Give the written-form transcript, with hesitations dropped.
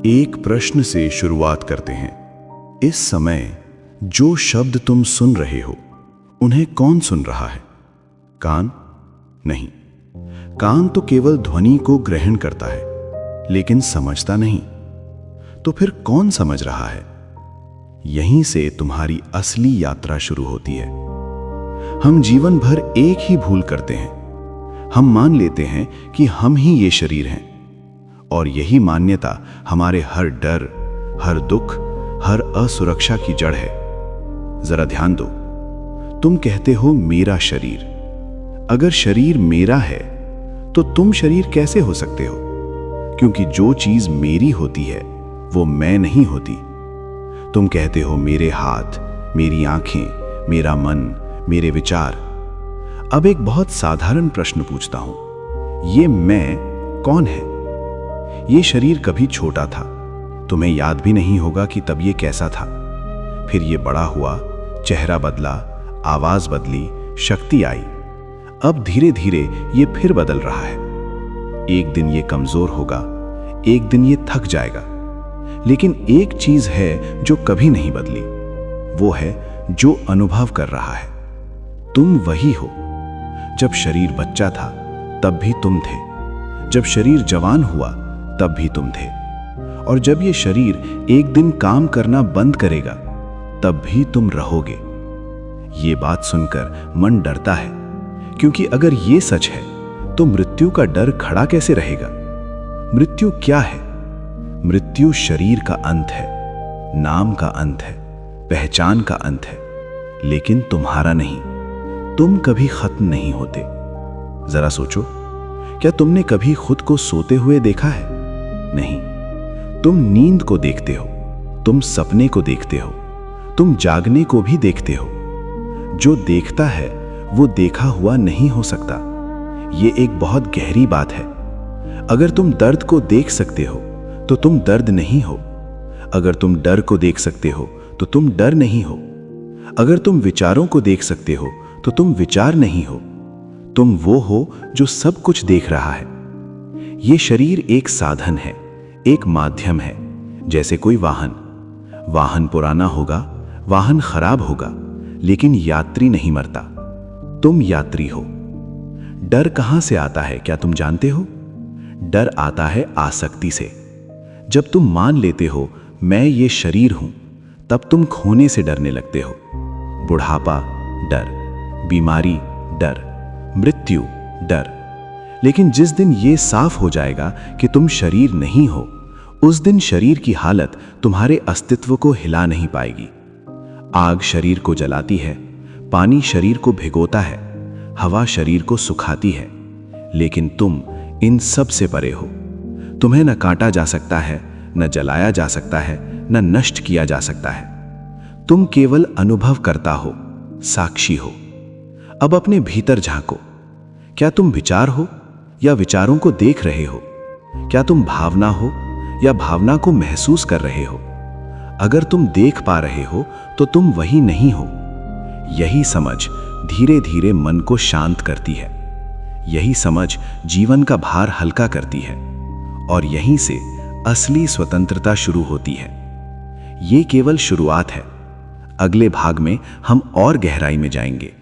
एक प्रश्न से शुरुआत करते हैं। इस समय जो शब्द तुम सुन रहे हो, उन्हें कौन सुन रहा है? कान? नहीं, कान तो केवल ध्वनि को ग्रहण करता है, लेकिन समझता नहीं। तो फिर कौन समझ रहा है? यहीं से तुम्हारी असली यात्रा शुरू होती है। हम जीवन भर एक ही भूल करते हैं। हम मान लेते हैं कि हम ही ये शरीर हैं, और यही मान्यता हमारे हर डर, हर दुख, हर असुरक्षा की जड़ है। जरा ध्यान दो, तुम कहते हो मेरा शरीर। अगर शरीर मेरा है तो तुम शरीर कैसे हो सकते हो? क्योंकि जो चीज मेरी होती है वो मैं नहीं होती। तुम कहते हो मेरे हाथ, मेरी आंखें, मेरा मन, मेरे विचार। अब एक बहुत साधारण प्रश्न पूछता हूं, ये मैं कौन है? ये शरीर कभी छोटा था, तुम्हें याद भी नहीं होगा कि तब ये कैसा था। फिर ये बड़ा हुआ, चेहरा बदला, आवाज बदली, शक्ति आई। अब धीरे धीरे ये फिर बदल रहा है। एक दिन ये कमजोर होगा, एक दिन ये थक जाएगा। लेकिन एक चीज है जो कभी नहीं बदली, वो है जो अनुभव कर रहा है। तुम वही हो। जब शरीर बच्चा था तब भी तुम थे, जब शरीर जवान हुआ तब भी तुम थे, और जब ये शरीर एक दिन काम करना बंद करेगा तब भी तुम रहोगे। ये बात सुनकर मन डरता है, क्योंकि अगर ये सच है तो मृत्यु का डर खड़ा कैसे रहेगा? मृत्यु क्या है? मृत्यु शरीर का अंत है, नाम का अंत है, पहचान का अंत है, लेकिन तुम्हारा नहीं। तुम कभी खत्म नहीं होते। जरा सोचो, क्या तुमने कभी खुद को सोते हुए देखा है? नहीं। तुम नींद को देखते हो, तुम सपने को देखते हो, तुम जागने को भी देखते हो। जो देखता है वो देखा हुआ नहीं हो सकता। ये एक बहुत गहरी बात है। अगर तुम दर्द को देख सकते हो तो तुम दर्द नहीं हो। अगर तुम डर को देख सकते हो तो तुम डर नहीं हो। अगर तुम विचारों को देख सकते हो तो तुम विचार नहीं हो। तुम वो हो जो सब कुछ देख रहा है। ये शरीर एक साधन है, एक माध्यम है, जैसे कोई वाहन। वाहन पुराना होगा, वाहन खराब होगा, लेकिन यात्री नहीं मरता। तुम यात्री हो। डर कहां से आता है, क्या तुम जानते हो? डर आता है आसक्ति से। जब तुम मान लेते हो मैं ये शरीर हूं, तब तुम खोने से डरने लगते हो। बुढ़ापा डर, बीमारी डर, मृत्यु डर। लेकिन जिस दिन ये साफ हो जाएगा कि तुम शरीर नहीं हो, उस दिन शरीर की हालत तुम्हारे अस्तित्व को हिला नहीं पाएगी। आग शरीर को जलाती है, पानी शरीर को भिगोता है, हवा शरीर को सुखाती है, लेकिन तुम इन सब से परे हो। तुम्हें न काटा जा सकता है, न जलाया जा सकता है, न नष्ट किया जा सकता है। तुम केवल अनुभव करता हो, साक्षी हो। अब अपने भीतर झांको। क्या तुम विचार हो या विचारों को देख रहे हो? क्या तुम भावना हो या भावना को महसूस कर रहे हो? अगर तुम देख पा रहे हो तो तुम वही नहीं हो। यही समझ धीरे धीरे मन को शांत करती है। यही समझ जीवन का भार हल्का करती है, और यहीं से असली स्वतंत्रता शुरू होती है। ये केवल शुरुआत है। अगले भाग में हम और गहराई में जाएंगे।